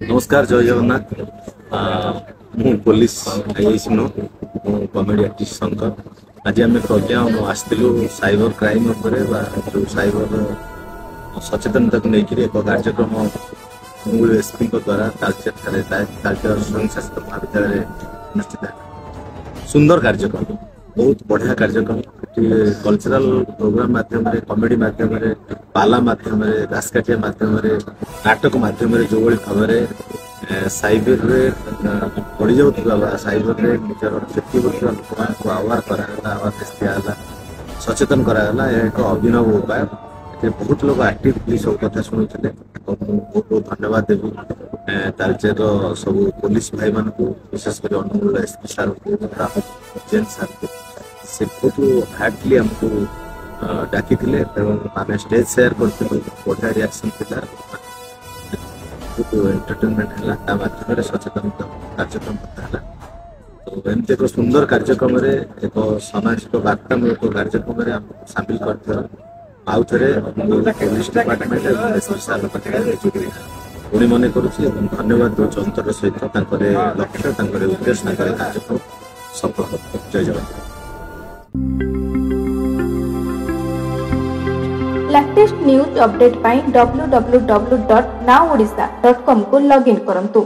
नमस्कार जय जगन्नाथ। मु पुलिस आईएस नु कॉमेडी आर्टिस्ट शंकर। आज आम प्रज्ञा आसलु साइबर क्राइम जो साइबर सचेतनता को लेकर एक कार्यक्रम मूल एसपी द्वारा तालचेर स्वयं शासित महाविद्यालय अनुष्ठित है। सुंदर कार्यक्रम, बहुत बढ़िया कार्यक्रम। कल्चरल प्रोग्राम माध्यम कॉमेडी माध्यम पाला माध्यम दासकाठिया माध्यम नाटक माध्यम जो भाव साइबर पड़ जाऊा साइबर निजर क्षति होता लोक आवार अवेयरनेस दिगला सचेतन कराला। यह एक अभिनव उपाय। बहुत लोग एक्टिवली सब कथा शुणुते। बहुत बहुत धन्यवाद देवी तालचेर सब पुलिस भाई मान विशेष कर अनुमोल एसपी सार जैन सार से बहुत हार्डली आमको डाकी आम स्टेज शेयर करते बढ़िया रिएक्शन था। एंटरटेनमेंट है माध्यम सचेतन कार्यक्रम तो एमती एक सुंदर कार्यक्रम एक सामाजिक वार्तामूलक कार्यक्रम सामिल कर आउ थे पुलिस डिपार्टमेंट पुणी मन करुच्ची धन्यवाद दूसरी अंतर सहित लक्ष्य उद्देश्य कार्यक्रम सफल। जय जगन्नाथ। लेटेस्ट न्यूज अपडेट पाई www.nowodisha.com को लॉगिन करंतु।